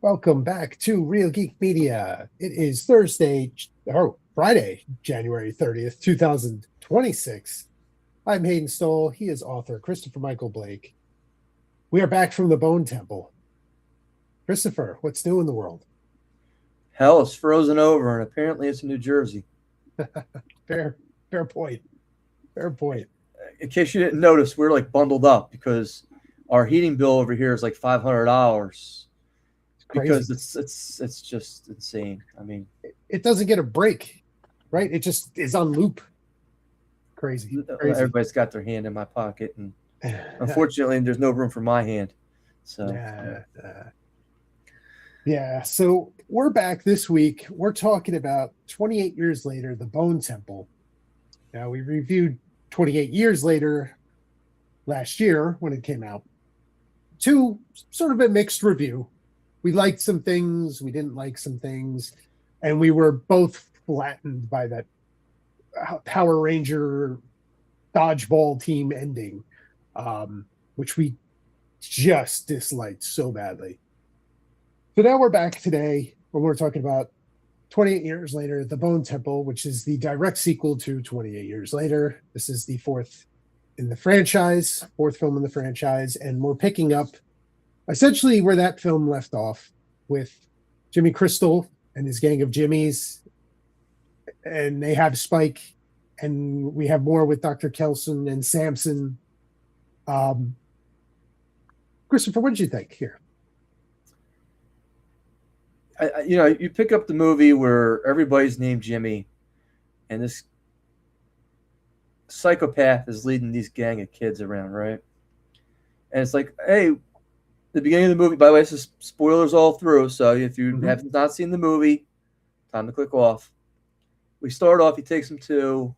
Welcome back to Real Geek Media. It is Friday, January 30th, 2026. I'm Hayden Stoll. He is author Christopher Michael Blake. We are back from the Bone Temple. Christopher, what's new in the world? Hell, it's frozen over, and apparently it's in New Jersey. Fair point. Fair point. In case you didn't notice, we're like bundled up because our heating bill over here is like $500 because it's just insane. I mean, it doesn't get a break, right? It just is on loop. Crazy. Everybody's got their hand in my pocket, and unfortunately, there's no room for my hand. So, yeah. So we're back this week. We're talking about 28 years later, the Bone Temple. Now, we reviewed 28 years later last year when it came out. To sort of a mixed review. We liked some things, we didn't like some things, and we were both flattened by that Power Ranger dodgeball team ending, which we just disliked so badly. So now we're back today when we're talking about 28 years later, The Bone Temple, which is the direct sequel to 28 Years Later. This is the fourth film in the franchise, and we're picking up essentially where that film left off with Jimmy Crystal and his gang of Jimmies, and they have Spike, and we have more with Dr. Kelson and Samson. Christopher, what did you think here? You pick up the movie where everybody's named Jimmy, and this psychopath is leading these gang of kids around, right? And it's like, hey, the beginning of the movie, by the way, this is spoilers all through, so if you have not seen the movie, time to click off. We start off, he takes him to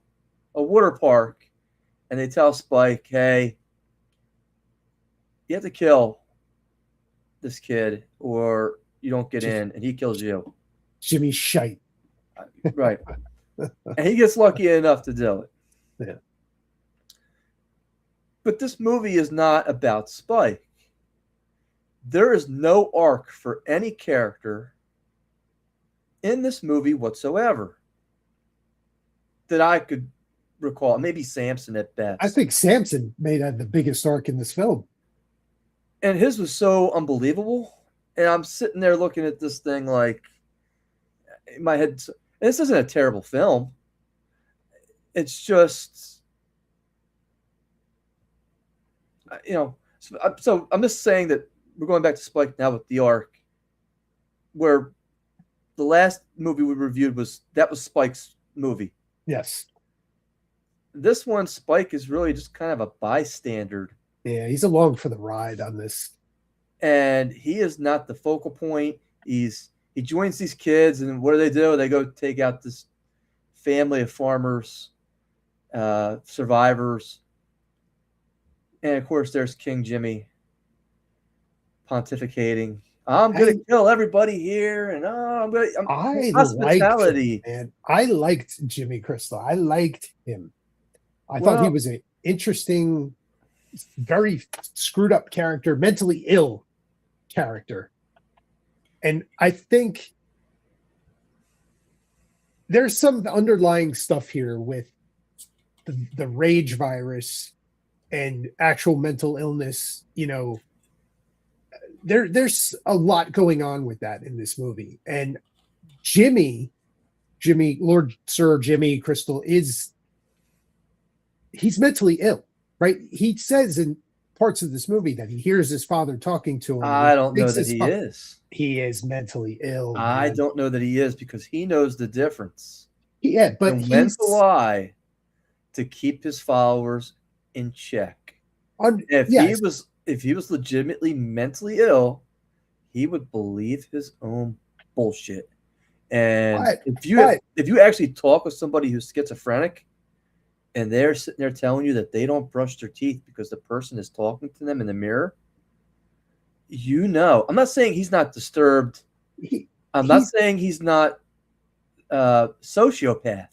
a water park, and they tell Spike, hey, you have to kill this kid or you don't get in, and he kills you. Jimmy shite. Right. And he gets lucky enough to do it. Yeah. But this movie is not about Spike. There is no arc for any character in this movie whatsoever that I could recall. Maybe Samson at best. I think Samson may have the biggest arc in this film. And his was so unbelievable. And I'm sitting there looking at this thing like, in my head, this isn't a terrible film. It's just, so I'm just saying that we're going back to Spike now with the arc, where the last movie we reviewed was Spike's movie. Yes. This one, Spike is really just kind of a bystander. Yeah, he's along for the ride on this. And he is not the focal point. He joins these kids, and what do? They go take out this family of farmers, survivors. And of course, there's King Jimmy pontificating. I'm going to kill everybody here, and hospitality. I liked Jimmy Crystal. I liked him. I thought he was an interesting, very screwed up character, mentally ill character. And I think there's some underlying stuff here with the rage virus and actual mental illness. There's a lot going on with that in this movie. And Jimmy, Lord Sir Jimmy Crystal he's mentally ill, right? He says in parts of this movie that he hears his father talking to him. I don't know that he is. He is mentally ill. I don't know that he is, because he knows the difference. Yeah, but he went to lie to keep his followers in check. If he was legitimately mentally ill, he would believe his own bullshit. And if you actually talk with somebody who's schizophrenic, and they're sitting there telling you that they don't brush their teeth because the person is talking to them in the mirror, I'm not saying he's not disturbed. I'm not saying he's not sociopath.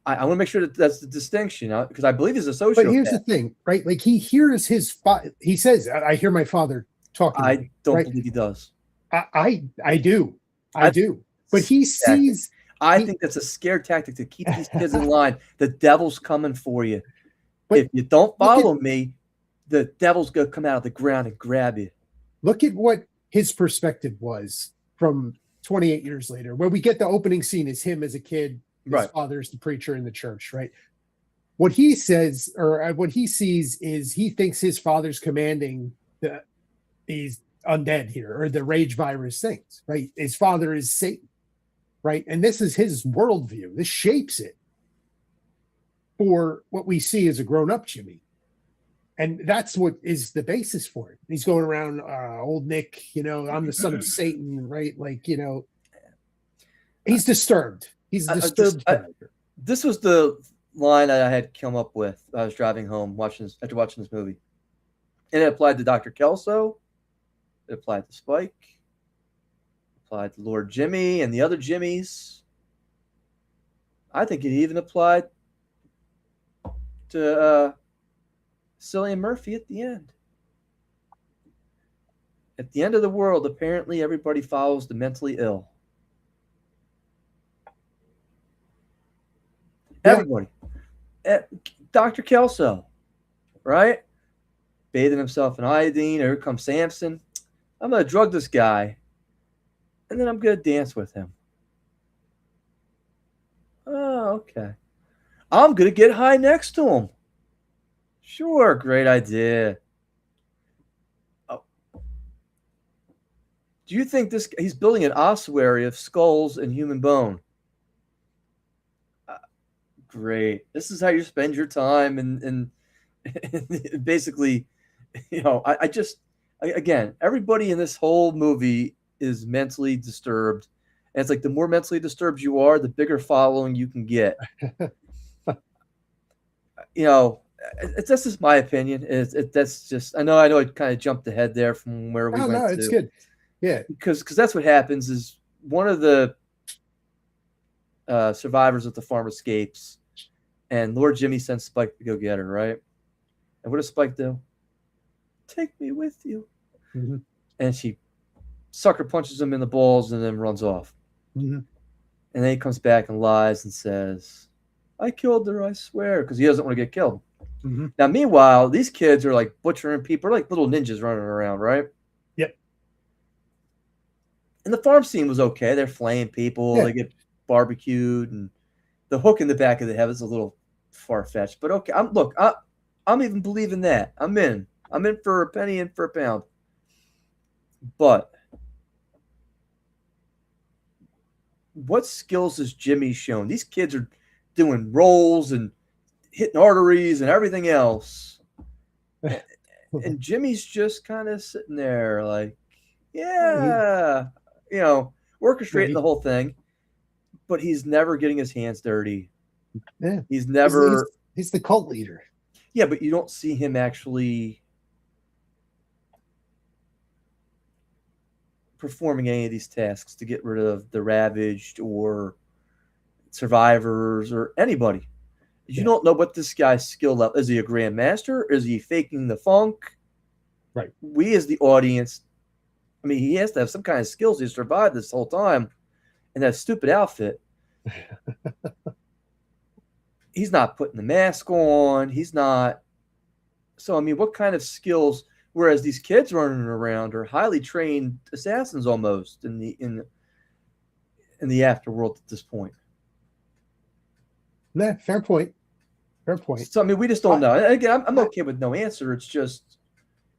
I want to make sure that that's the distinction, because I believe he's a sociopath. But here's the thing, right? Like, he hears he says, I hear my father talking. I don't believe he does. I do. I do. But he sees. I think that's a scare tactic to keep these kids in line. The devil's coming for you. But if you don't follow me, the devil's going to come out of the ground and grab you. Look at what his perspective was from 28 years later, where we get the opening scene is him as a kid. His father's the preacher in the church, right? What he says, or what he sees, is he thinks his father's commanding these undead here, or the rage virus things, right? His father is Satan, right? And this is his worldview. This shapes it for what we see as a grown-up Jimmy. And that's what is the basis for it. He's going around, old Nick, I'm the son of Satan, right? Like, he's disturbed. He's a disturbed character. This was the line I had come up with. I was driving home after watching this movie. And it applied to Dr. Kelso. It applied to Spike. It applied to Lord Jimmy and the other Jimmys. I think it even applied to Cillian Murphy at the end. At the end of the world, apparently everybody follows the mentally ill. Yeah. Everybody. Dr. Kelso, right? Bathing himself in iodine. Here comes Samson. I'm going to drug this guy, and then I'm going to dance with him. Oh, okay. I'm going to get high next to him. Sure, great idea. Oh. Do you think he's building an ossuary of skulls and human bone? Great. This is how you spend your time, and basically, again, everybody in this whole movie is mentally disturbed, and it's like the more mentally disturbed you are, the bigger following you can get. That's just my opinion. That's just I know I kind of jumped ahead there from where we went. No, it's good. Yeah, because that's what happens is one of the survivors of the farm escapes, and Lord Jimmy sends Spike to go get her, right? And what does Spike do? Take me with you. Mm-hmm. And she sucker punches him in the balls and then runs off. Mm-hmm. And then he comes back and lies and says, I killed her, I swear, because he doesn't want to get killed. Mm-hmm. Now, meanwhile, these kids are like butchering people. They're like little ninjas running around, right? Yep. And the farm scene was okay. They're flaying people. Yeah. They get barbecued. And the hook in the back of the head is a little far-fetched. But okay, I'm even believing that. I'm in for a penny and for a pound. But what skills has Jimmy shown? These kids are doing rolls and hitting arteries and everything else. And Jimmy's just kind of sitting there like, yeah, orchestrating the whole thing. But he's never getting his hands dirty. Yeah. He's never... He's the cult leader. Yeah, but you don't see him actually performing any of these tasks to get rid of the ravaged or survivors or anybody. You don't know what this guy's skill level is. He a grandmaster? Is he faking the funk? Right. We as the audience, I mean, he has to have some kind of skills to survive this whole time in that stupid outfit. He's not putting the mask on. He's not. So, I mean, what kind of skills? Whereas these kids running around are highly trained assassins almost in the afterworld at this point. Nah, fair point. Fair point. So, I mean, we just don't know. Again, I'm okay with no answer. It's just,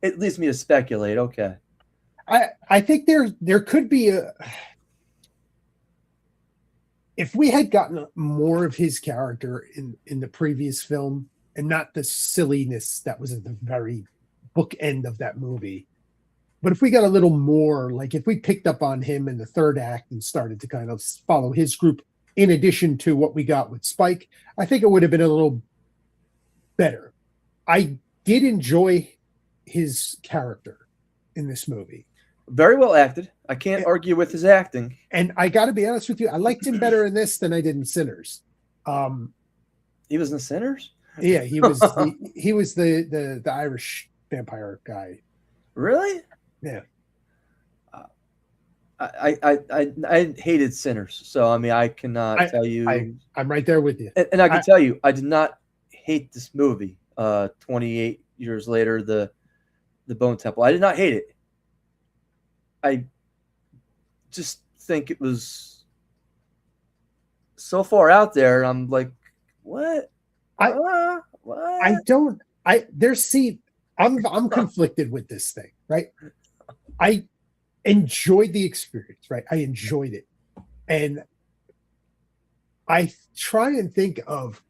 it leads me to speculate. Okay. I think there could be if we had gotten more of his character in the previous film and not the silliness that was at the very book end of that movie, but if we got a little more, like if we picked up on him in the third act and started to kind of follow his group in addition to what we got with Spike, I think it would have been a little better. I did enjoy his character in this movie. Very well acted. I can't argue with his acting. And I got to be honest with you, I liked him better in this than I did in Sinners. He was in Sinners? Yeah, he was. He was the Irish vampire guy. Really? Yeah. I hated Sinners, so I mean I cannot I, tell I, you, I'm right there with you. and I can I, tell you I did not hate this movie. 28 years later, the Bone Temple. I did not hate it. I just think it was so far out there. I'm like, what? I, I What? don't. There's see. I'm conflicted with this thing, right? I enjoyed the experience, right? I enjoyed it, and I try and think of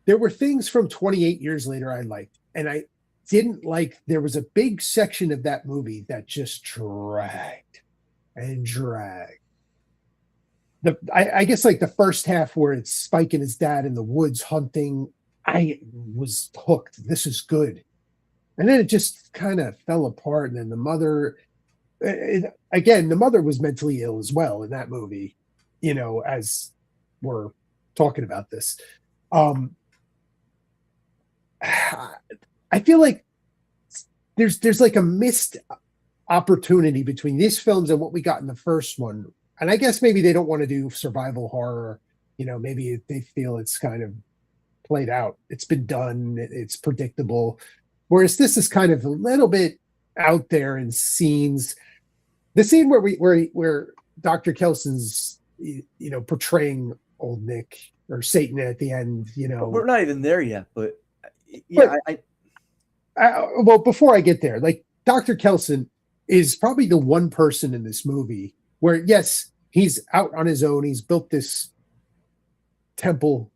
there were things from 28 years later I liked, and I didn't like. There was a big section of that movie that just dragged and dragged. I guess like the first half where it's Spike and his dad in the woods hunting, I was hooked. This is good. And then it just kind of fell apart. And then the mother, again, the mother was mentally ill as well in that movie, as we're talking about this. Um, I feel like there's like a missed opportunity between these films and what we got in the first one. And I guess maybe they don't want to do survival horror. Maybe they feel it's kind of played out. It's been done. It's predictable. Whereas this is kind of a little bit out there in scenes. The scene where Dr. Kelson's portraying old Nick or Satan at the end. But we're not even there yet. But yeah, well, before I get there, like Dr. Kelson is probably the one person in this movie where, yes, he's out on his own. He's built this temple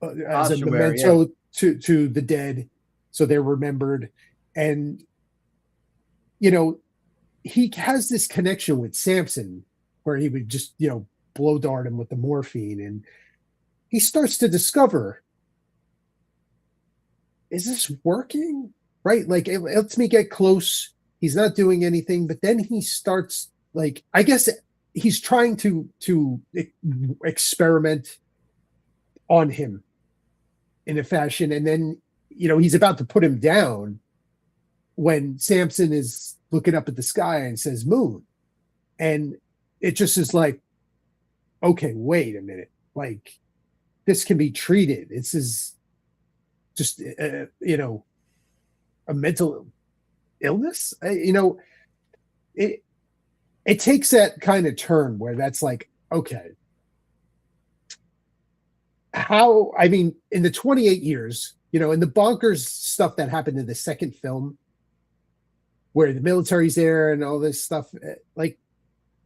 as a memento to the dead, so they're remembered. And, he has this connection with Samson where he would just, blow dart him with the morphine. And he starts to discover, is this working? Right? Like, it lets me get close. He's not doing anything, but then he starts, like, I guess he's trying to experiment on him in a fashion. And then, he's about to put him down when Samson is looking up at the sky and says moon. And it just is like, okay, wait a minute. Like, this can be treated. This is just, a mental illness. It takes that kind of turn where that's like, okay, in the 28 years, in the bonkers stuff that happened in the second film, where the military's there and all this stuff, like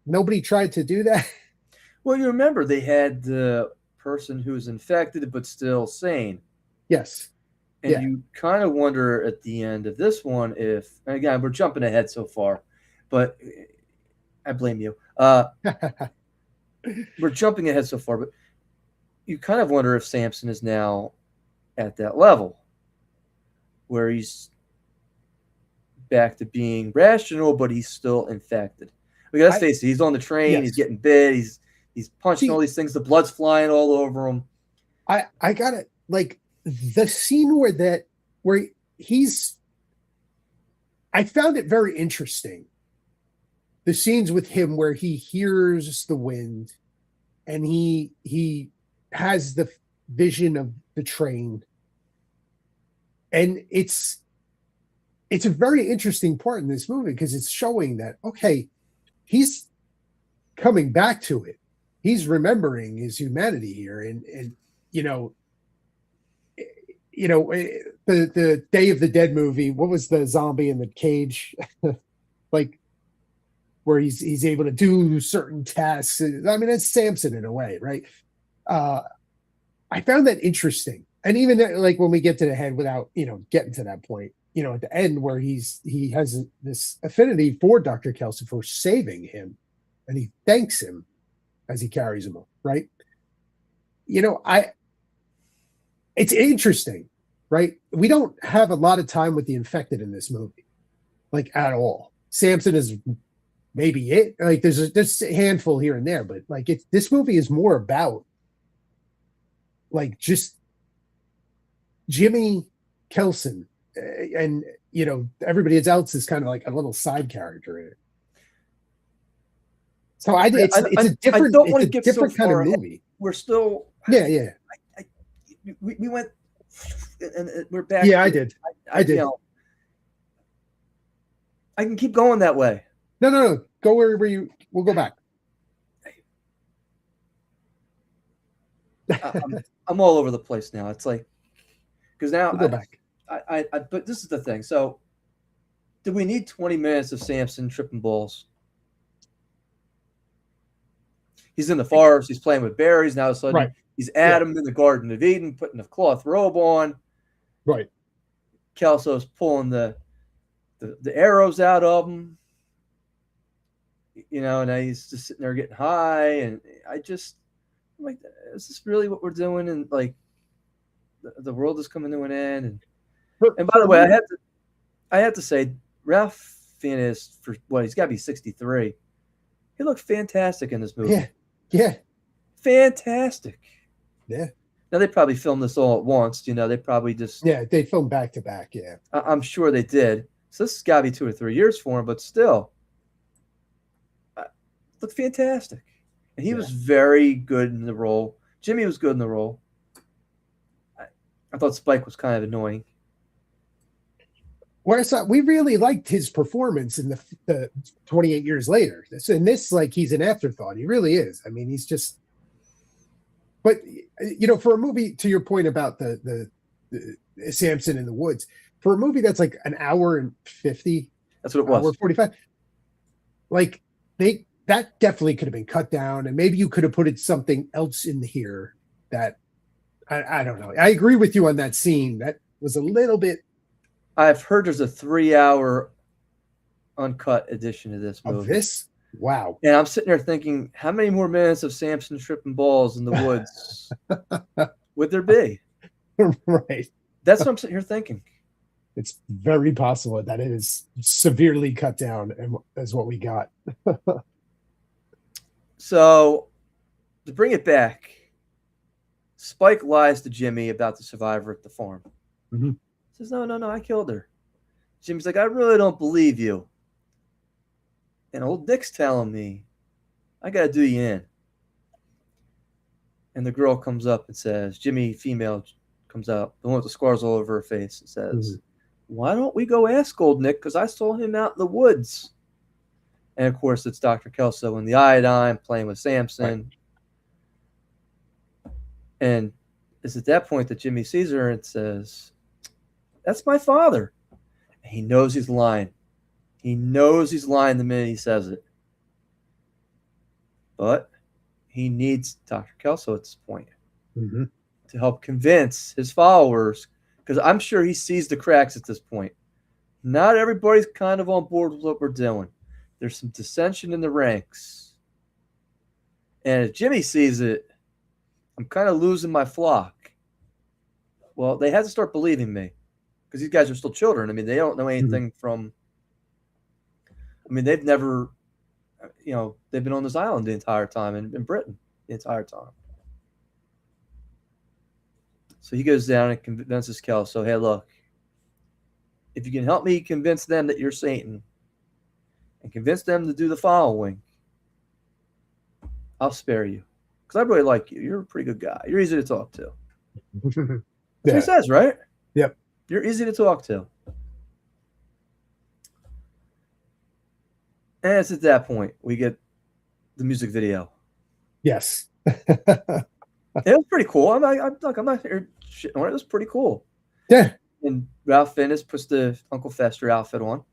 nobody tried to do that. Well, you remember they had the person who's infected but still sane. Yes. And you kind of wonder at the end of this one if, and again, we're jumping ahead so far, but I blame you. We're jumping ahead so far, but you kind of wonder if Samson is now at that level where he's back to being rational, but he's still infected. We gotta face it. He's on the train. Yes. He's getting bit. He's punching all these things. The blood's flying all over him. I got it. Like the scene where he's, I found it very interesting. The scenes with him where he hears the wind and he has the vision of the train. And it's a very interesting part in this movie because it's showing that, okay, he's coming back to it. He's remembering his humanity here. And the Day of the Dead movie, what was the zombie in the cage? Like, where he's able to do certain tasks. I mean, it's Samson in a way, right? I found that interesting. And even like when we get to the head without, getting to that point, at the end where he has this affinity for Dr. Kelson for saving him and he thanks him as he carries him up, right? It's interesting, right? We don't have a lot of time with the infected in this movie, like at all. Samson is maybe it. Like there's a handful here and there, but like this movie is more about like just Jimmy Kelson, and everybody else is kind of like a little side character in it. So it's a different, don't want to it's a get so different kind of far ahead. movie. We're still, Yeah. we went, and we're back. Yeah, I did. I did. You know, I can keep going that way. No. Go where we'll go back. I'm all over the place now. It's like, because now We'll go back. but this is the thing. So, do we need 20 minutes of Samson tripping balls? He's in the forest. He's playing with berries. Now, all of a sudden, he's Adam in the Garden of Eden, putting a cloth robe on. Right. Kelso's pulling the arrows out of him. You know, and he's just sitting there getting high. And I'm like, is this really what we're doing? And like, the world is coming to an end. And by the way, I have to say, Ralph Fiennes, he's got to be 63. He looked fantastic in this movie. Yeah. Fantastic. Yeah. Now, they probably filmed this all at once. You know, they probably just... Yeah, they filmed back to back, yeah. I'm sure they did. So this has got to be 2 or 3 years for him, but still, looked fantastic. And he was very good in the role. Jimmy was good in the role. I thought Spike was kind of annoying. Whereas we really liked his performance in the 28 years later. In this, like, he's an afterthought. He really is. I mean, he's just. But you know, for a movie, to your point about the Samson in the Woods, for a movie that's like an hour and 50, that's what it was. Hour 45. Like that definitely could have been cut down, and maybe you could have put it something else in here that I don't know. I agree with you on that scene. That was a little bit. I've heard there's a 3-hour uncut edition of this movie. Of this? Wow. And I'm sitting there thinking, how many more minutes of Samson tripping balls in the woods would there be? Right. That's what I'm sitting here thinking. It's very possible that it is severely cut down as what we got. So, to bring it back, Spike lies to Jimmy about the survivor at the farm. Mm-hmm. Says, no, I killed her. Jimmy's like, I really don't believe you. And old Dick's telling me, I got to do you in. And the girl comes up and says, Jimmy, female, comes out, the one with the scars all over her face, and says, why don't we go ask old Nick? Because I saw him out in the woods. And, of course, it's Dr. Kelso and the iodine playing with Samson. Right. And it's at that point that Jimmy sees her and says, that's my father. And he knows he's lying. He knows he's lying the minute he says it. But he needs Dr. Kelso at this point to help convince his followers, because I'm sure he sees the cracks at this point. Not everybody's kind of on board with what we're doing. There's some dissension in the ranks. And if Jimmy sees it, I'm kind of losing my flock. Well, they had to start believing me, because these guys are still children. I mean, they don't know anything from... I mean, they've never, they've been on this island the entire time, in Britain the entire time. So he goes down and convinces Kelso, hey, look, if you can help me convince them that you're Satan and convince them to do the following, I'll spare you. Because I really like you. You're a pretty good guy. You're easy to talk to. That's what he says, right? Yep. You're easy to talk to. And it's at that point we get the music video. Yes. It was pretty cool. I'm not here shitting on it. It was pretty cool. Yeah. And Ralph Fiennes puts the Uncle Fester outfit on.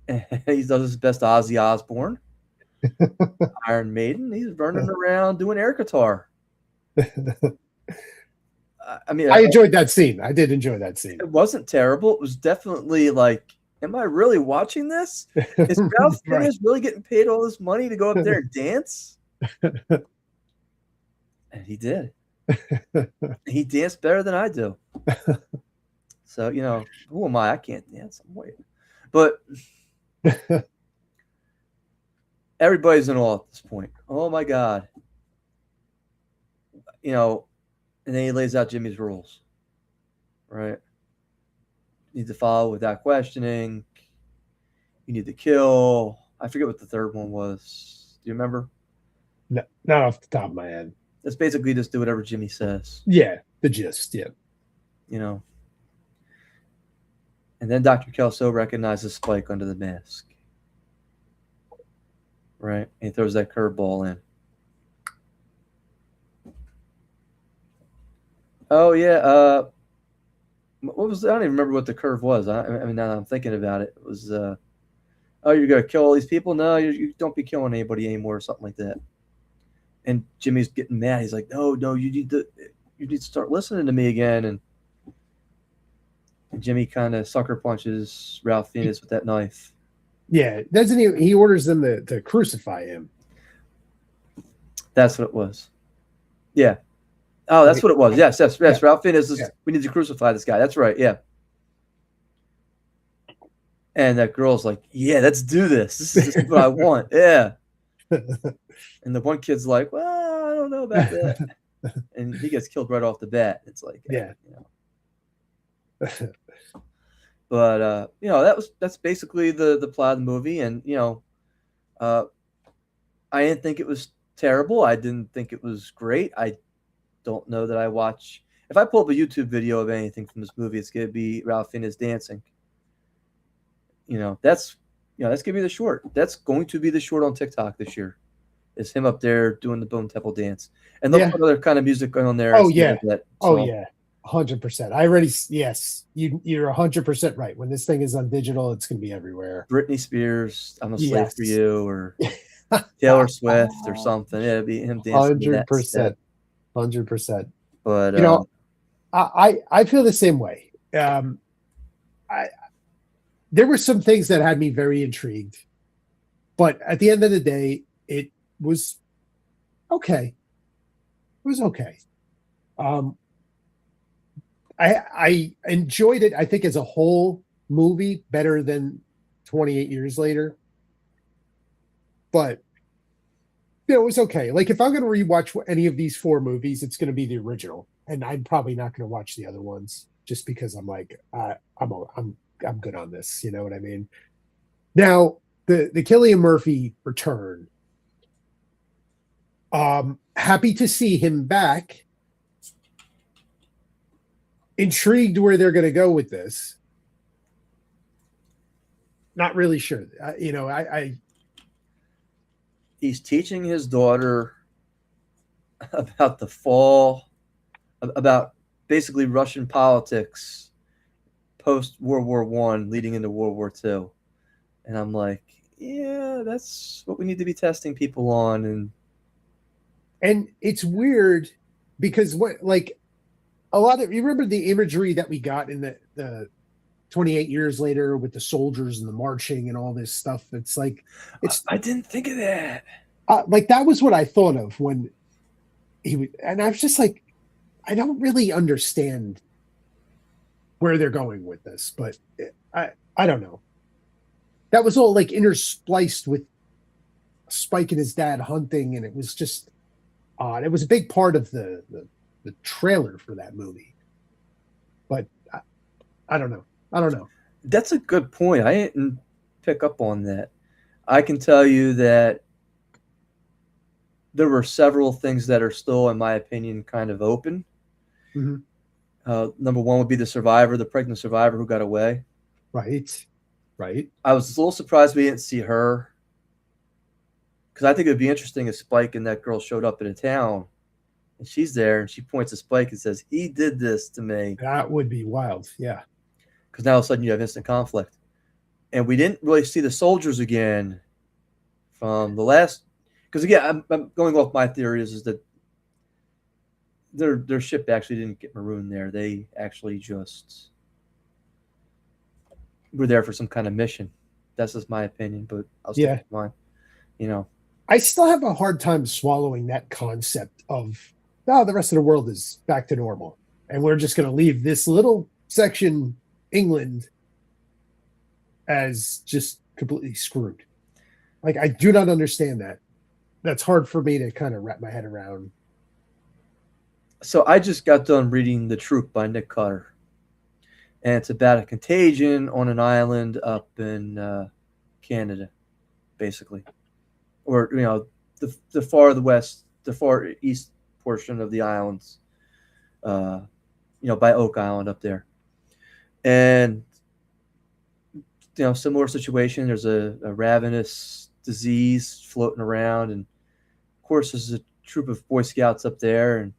And he does his best Ozzy Osbourne. Iron Maiden. He's running around doing air guitar. I mean, I enjoyed that scene. I did enjoy that scene. It wasn't terrible. It was definitely like, am I really watching this? Is Ralph Fiennes really getting paid all this money to go up there and dance? And he did. He danced better than I do. So, who am I? I can't dance. I'm waiting. But everybody's in awe at this point. Oh, my God. And then he lays out Jimmy's rules. Right? You need to follow without questioning. You need to kill. I forget what the third one was. Do you remember? No, not off the top of my head. It's basically just do whatever Jimmy says. Yeah, the gist. Yeah. You know. And then Dr. Kelso recognizes Spike under the mask. Right? And he throws that curveball in. Oh, yeah. What was I don't even remember what the curve was. I mean, now that I'm thinking about it, it was, oh, you're going to kill all these people? No, you don't be killing anybody anymore or something like that. And Jimmy's getting mad. He's like, no, you need to start listening to me again. And Jimmy kind of sucker punches Ralph Fiennes with that knife. Yeah, doesn't he orders them to crucify him. That's what it was. Yeah. Oh, that's what it was. Yes. Yeah. Ralph Fiennes is, we need to crucify this guy. That's right. Yeah. And that girl's like, yeah, let's do this. This is what I want. Yeah. And the one kid's like, well, I don't know about that. And he gets killed right off the bat. It's like, yeah. But that's basically the plot of the movie. And I didn't think it was terrible. I didn't think it was great. I don't know that I watch. If I pull up a YouTube video of anything from this movie, it's gonna be Ralph Fiennes dancing. That's gonna be the short. That's going to be the short on TikTok this year. Is him up there doing the Bone Temple dance, and they'll put other kind of music on there. Oh yeah, 100%. I already yes, you're 100% right. When this thing is on digital, it's gonna be everywhere. Britney Spears, "I'm a Slave for You," or Taylor Swift or something. Yeah, it'd be him dancing. 100%. 100%. But I feel the same way. There were some things that had me very intrigued, but at the end of the day, it was okay. It was okay. I enjoyed it. I think as a whole movie better than 28 Years Later, but it was okay. Like if I'm going to rewatch any of these four movies, it's going to be the original, and I'm probably not going to watch the other ones just because I'm like I'm good on this. You know what I mean? Now the Cillian Murphy return. Happy to see him back. Intrigued where they're going to go with this. Not really sure. He's teaching his daughter about the fall, about basically Russian politics post World War I, leading into World War II. And I'm like, yeah, that's what we need to be testing people on. And it's weird because a lot of, you remember the imagery that we got in the 28 Years Later with the soldiers and the marching and all this stuff. It's like, I didn't think of that. That was what I thought of when he was, and I was just like, I don't really understand where they're going with this, but I don't know. That was all like interspliced with Spike and his dad hunting, and it was just odd. It was a big part of the trailer for that movie, but I don't know. That's a good point. I didn't pick up on that. I can tell you that there were several things that are still, in my opinion, kind of open. Mm-hmm. Number one would be the pregnant survivor who got away. Right. I was a little surprised we didn't see her, because I think it would be interesting if Spike and that girl showed up in a town and she's there and she points at Spike and says, he did this to me. That would be wild. Yeah. Because now all of a sudden you have instant conflict. And we didn't really see the soldiers again from the last. Because again, I'm going off my theory is that their ship actually didn't get marooned there. They actually just were there for some kind of mission. That's just my opinion, but I'll stick with mine. I still have a hard time swallowing that concept of, the rest of the world is back to normal, and we're just going to leave this little section, England, as just completely screwed. Like, I do not understand that. That's hard for me to kind of wrap my head around. So I just got done reading The Troop by Nick Cutter, and it's about a contagion on an island up in Canada. basically, or the far east portion of the islands, by Oak Island up there, and similar situation. There's a ravenous disease floating around, and of course there's a troop of Boy Scouts up there, and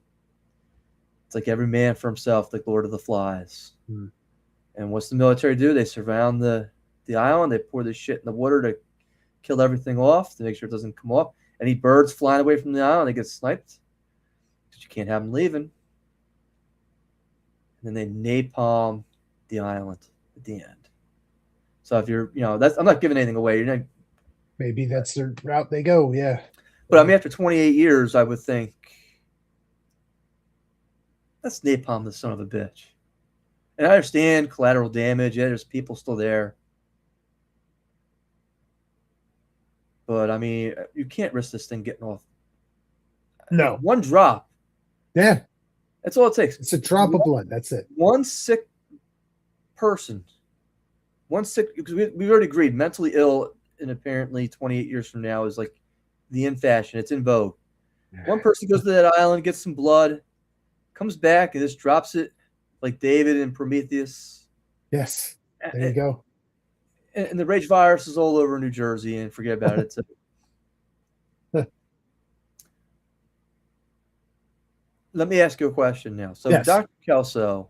it's like every man for himself, like Lord of the Flies. And what's the military do? They surround the island. They pour this shit in the water to kill everything off, to make sure it doesn't come off. Any birds flying away from the island, they get sniped because you can't have them leaving. And then they napalm the island at the end. So if you're, I'm not giving anything away. You're not. Maybe that's the route they go. Yeah. But I mean, after 28 years, I would think, let's napalm the son of a bitch. And I understand collateral damage. Yeah, there's people still there. But I mean, you can't risk this thing getting off. No. One drop. Yeah. That's all it takes. It's a drop of blood. That's it. One sick person. Because we've already agreed, mentally ill, and apparently 28 years from now is like the in fashion. It's in vogue. One person goes to that island, gets some blood, comes back, and just drops it like David and Prometheus. Yes. There you go. And the rage virus is all over New Jersey, and forget about it. Let me ask you a question now. So yes. Dr. Kelso,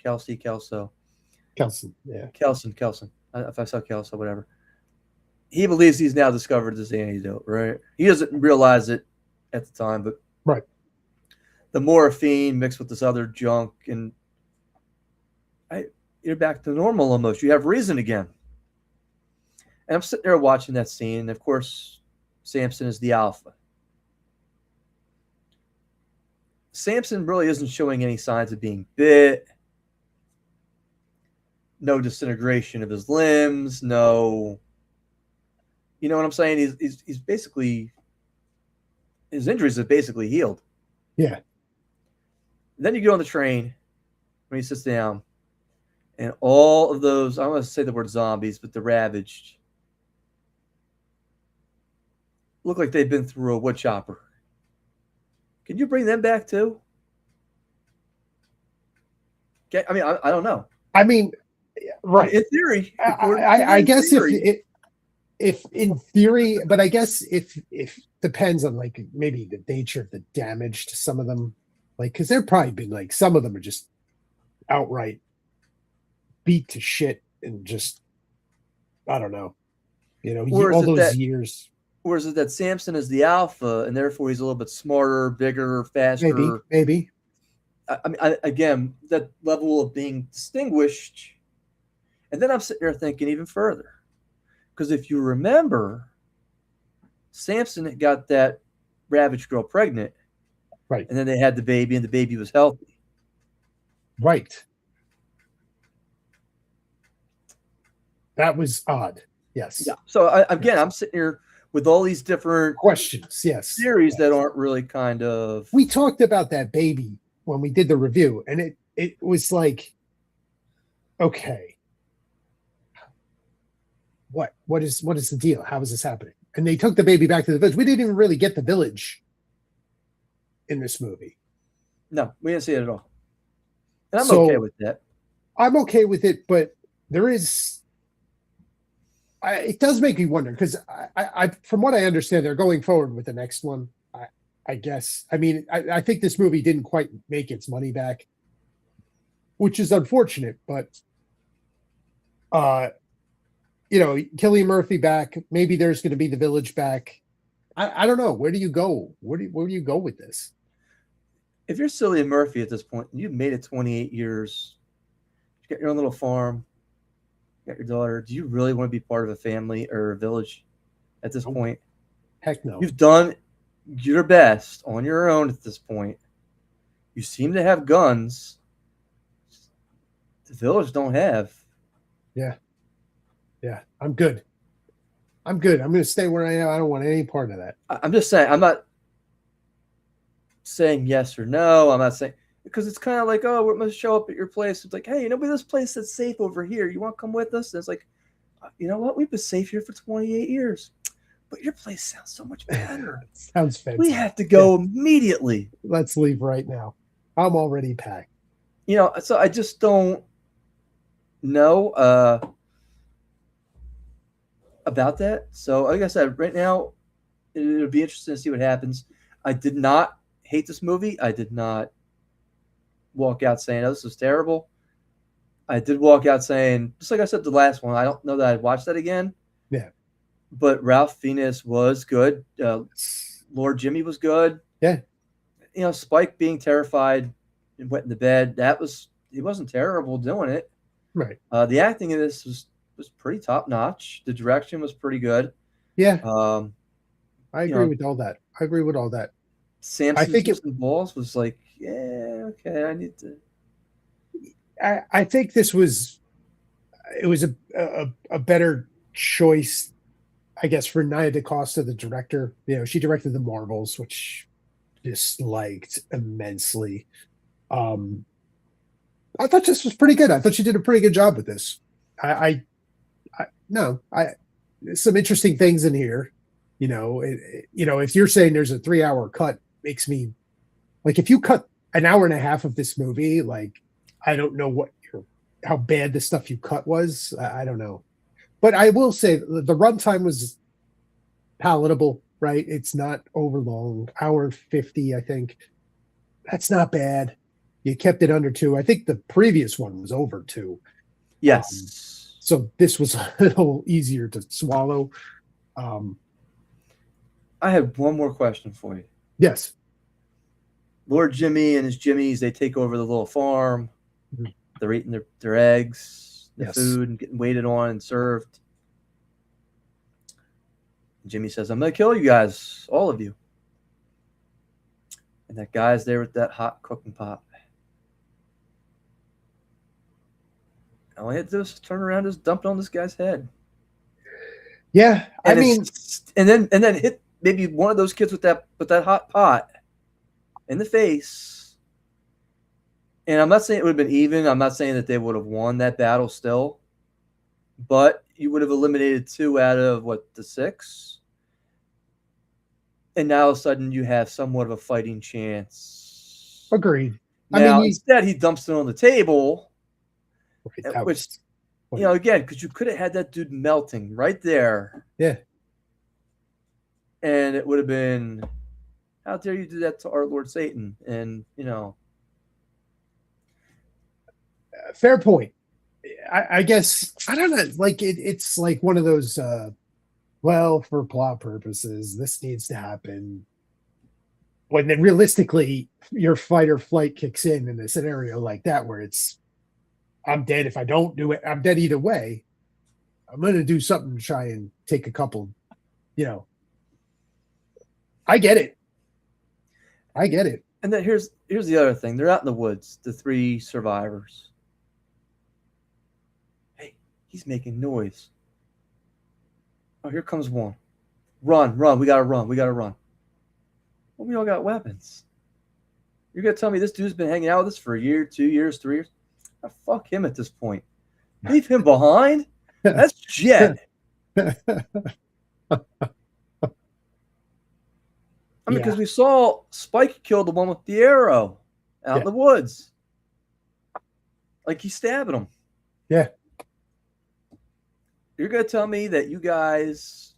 Kelson, yeah. Kelson. If I saw Kelso, whatever. He believes he's now discovered this antidote, right? He doesn't realize it at the time, but right. The morphine mixed with this other junk, and you're back to normal almost. You have reason again. And I'm sitting there watching that scene, and of course, Samson is the alpha. Samson really isn't showing any signs of being bit. No disintegration of his limbs. No, you know what I'm saying? He's basically, his injuries have basically healed. Yeah. Then you get on the train when he sits down, and all of those, I don't want to say the word zombies, but the ravaged, look like they've been through a wood chopper. Can you bring them back too? Okay, I mean, I don't know. I mean, right. In theory. I guess theory. if in theory, but I guess if depends on like maybe the nature of the damage to some of them. Like, because there've probably been like some of them are just outright beat to shit and just, I don't know, all those years. Or is it that Samson is the alpha and therefore he's a little bit smarter, bigger, faster? Maybe. I mean, again, that level of being distinguished. And then I'm sitting there thinking even further. Because if you remember, Samson had got that ravaged girl pregnant. Right. And then they had the baby, and the baby was healthy. Right. That was odd. Yes. Yeah. So I'm sitting here with all these different questions. Yes. Theories that aren't really kind of. We talked about that baby when we did the review, and it was like, okay, what is the deal? How is this happening? And they took the baby back to the village. We didn't even really get the village in this movie. No, we didn't see it at all. And I'm okay with that. I'm okay with it, but there is. It does make me wonder because I, from what I understand, they're going forward with the next one. I guess. I mean, I think this movie didn't quite make its money back, which is unfortunate. But, Cillian Murphy back. Maybe there's going to be the village back. I don't know. Where do you go? Where do you go with this? If you're Cillian Murphy at this point, you've made it 28 years. You got your own little farm. You got your daughter. Do you really want to be part of a family or a village at this point? Heck no. You've done your best on your own at this point. You seem to have guns. The village don't have. Yeah. Yeah. I'm good. I'm going to stay where I am. I don't want any part of that. I'm just saying, I'm not saying yes or no. I'm not saying, because it's kind of like, oh, we're going to show up at your place. It's like, hey, this place that's safe over here. You want to come with us? And it's like, you know what? We've been safe here for 28 years, but your place sounds so much better. Sounds fantastic. We have to go immediately. Let's leave right now. I'm already packed. You know, so I just don't know about that. So, like I said, right now, it'll be interesting to see what happens. I did not hate this movie. I did not walk out saying, oh, this was terrible. I did walk out saying, just like I said the last one, I don't know that I'd watch that again. Yeah. But Ralph Fiennes was good. Lord Jimmy was good. Yeah. You know, Spike being terrified and went in the bed, he wasn't terrible doing it. Right. The acting in this was pretty top notch. The direction was pretty good. Yeah. I agree with all that. I agree with all that. Samson's balls was like, yeah, okay, I need to. I think it was a better choice, I guess, for Nia DaCosta, the director. You know, she directed The Marvels, which disliked immensely. I thought this was pretty good. I thought she did a pretty good job with this. Some interesting things in here. You know, if you're saying there's a 3-hour cut, makes me like, if you cut an hour and a half of this movie, like, I don't know how bad the stuff you cut was. I don't know, but I will say the runtime was palatable. Right, it's not overlong. Hour 50, I think. That's not bad. You kept it under 2. I think the previous one was over 2. Yes. So this was a little easier to swallow. I have one more question for you. Yes. Lord Jimmy and his Jimmies, they take over the little farm. Mm-hmm. They're eating their eggs, their food, and getting waited on and served. And Jimmy says, I'm going to kill you guys, all of you. And that guy's there with that hot cooking pot. All I had to do was turn around and just dump it on this guy's head. Yeah, and then hit maybe one of those kids with that hot pot in the face. And I'm not saying it would have been even. I'm not saying that they would have won that battle still. But you would have eliminated 2 out of, the 6? And now all of a sudden you have somewhat of a fighting chance. Agreed. Now, instead he dumps it on the table. Which, again, because you could have had that dude melting right there. Yeah. And it would have been, how dare you do that to our Lord Satan? And, fair point. I guess, I don't know, like, it's like one of those, for plot purposes, this needs to happen. When then realistically, your fight or flight kicks in a scenario like that, where it's, I'm dead if I don't do it. I'm dead either way. I'm going to do something to try and take a couple, I get it. And then here's the other thing. They're out in the woods, the 3 survivors. Hey, he's making noise. Oh, here comes one. Run. We got to run. Well, we all got weapons. You're going to tell me this dude's been hanging out with us for a year, 2 years, 3 years? Oh, fuck him at this point. Leave him behind? That's Jed. Because we saw Spike kill the one with the arrow out in the woods. Like, he's stabbing him. Yeah. You're going to tell me that you guys...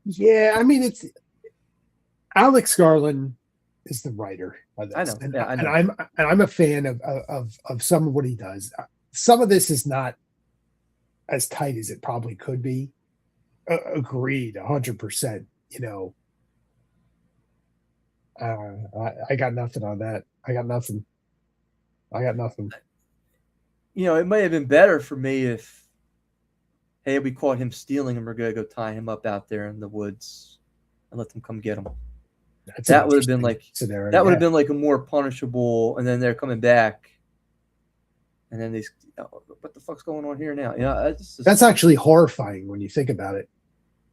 it's... Alex Garland is the writer of this. I know. I know. And I'm a fan of some of what he does. Some of this is not as tight as it probably could be. Agreed, 100%. I got nothing on that. I got nothing. It might have been better for me if, hey, we caught him stealing and we're gonna go tie him up out there in the woods and let them come get him. That would have been like scenario. That would have been like a more punishable. And then they're coming back, and then these, what the fuck's going on here now? That's actually horrifying when you think about it.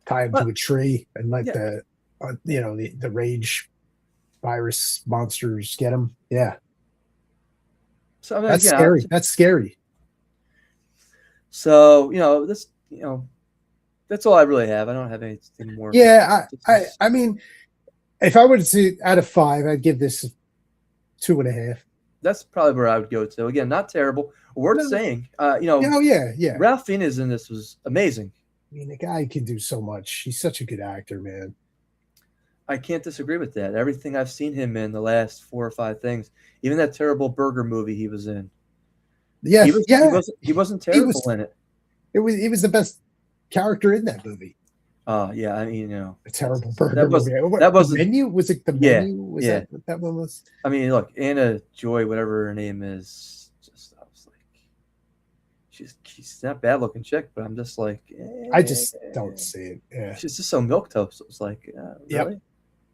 Tie him to a tree and let the rage virus monsters get him. Yeah, So I mean, That's again, scary. That's scary. so that's all I really have. I don't have anything more. Yeah, I mean, if I were to see out of 5, I'd give this 2.5. That's probably where I would go to. Again, not terrible. Worth No. saying. Yeah. Ralph Fiennes in this was amazing. I mean, the guy can do so much. He's such a good actor, man. I can't disagree with that. Everything I've seen him in the last 4 or 5 things, even that terrible burger movie he was in. Yeah, He wasn't terrible in it. He was the best character in that movie. Yeah, I mean, A terrible burger movie. That was the menu. Was it the menu? Was that what that one was? I mean, look, Anna Joy, whatever her name is, just I was like, she's not bad looking chick, but I'm just like, I just don't see it. Yeah, she's just so milquetoast. It was like, really?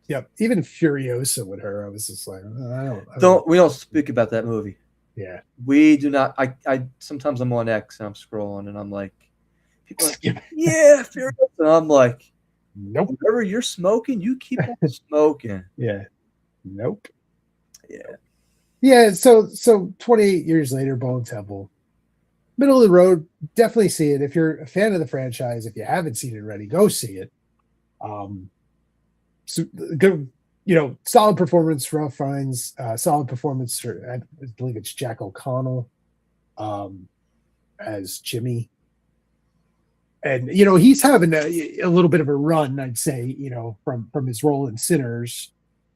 Yep. Even Furiosa with her, I was just like, I don't. We don't speak about that movie. Yeah, we do not. I sometimes I'm on X and I'm scrolling and I'm like, people are like, yeah, Furiosa, and I'm like, nope. Whatever you're smoking, you keep on smoking. Yeah, nope. Yeah. So 28 years later, Bone Temple, middle of the road. Definitely see it if you're a fan of the franchise. If you haven't seen it already, go see it. So good, solid performance for Ralph Fiennes. Solid performance for, I believe it's Jack O'Connell as Jimmy. And he's having a little bit of a run, I'd say, from his role in Sinners,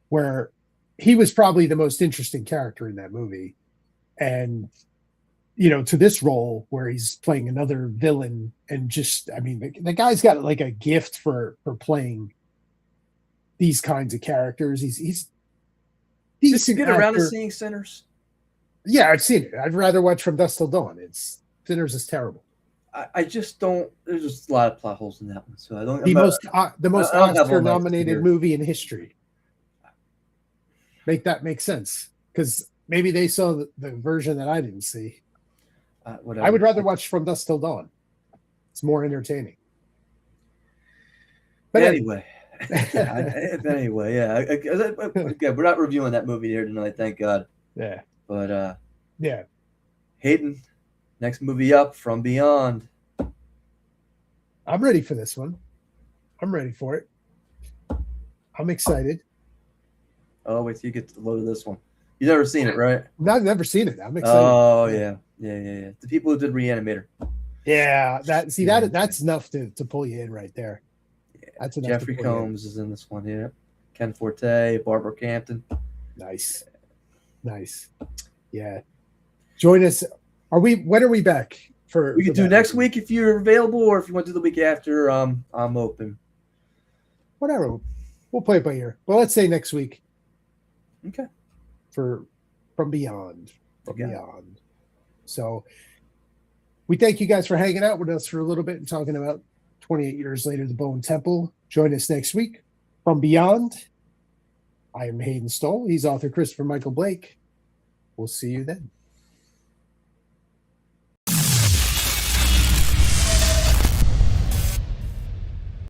where he was probably the most interesting character in that movie. And to this role where he's playing another villain, and just, I mean, the guy's got like a gift for playing these kinds of characters. He's Did you get around to seeing Sinners? Yeah, I've seen it. I'd rather watch From Dusk Till Dawn. Sinners is terrible. I just don't. There's just a lot of plot holes in that one, so I don't. The most Oscar-nominated movie in history. Make that make sense, because maybe they saw the version that I didn't see. I would rather watch From Dusk Till Dawn. It's more entertaining. But anyway. Anyway, yeah. Again, we're not reviewing that movie here tonight, thank God. Yeah. But yeah. Hayden, next movie up, From Beyond. I'm ready for this one. I'm ready for it. I'm excited. Oh, wait till you get to the load of this one. You've never seen it, right? I've never seen it. I'm excited. Oh yeah. The people who did Reanimator. Yeah, that's enough to pull you in right there. That's enough. Jeffrey Combs is in this one. Yeah, Ken Forte, Barbara Campton. Nice. Yeah, join us. When are we back? We can do next week if you're available, or if you want to do the week after. I'm open. Whatever. We'll play it by ear. Well, let's say next week. Okay. For From Beyond. Beyond. So we thank you guys for hanging out with us for a little bit and talking about 28 years later, the Bone Temple. Join us next week. From Beyond. I am Hayden Stoll. He's author Christopher Michael Blake. We'll see you then.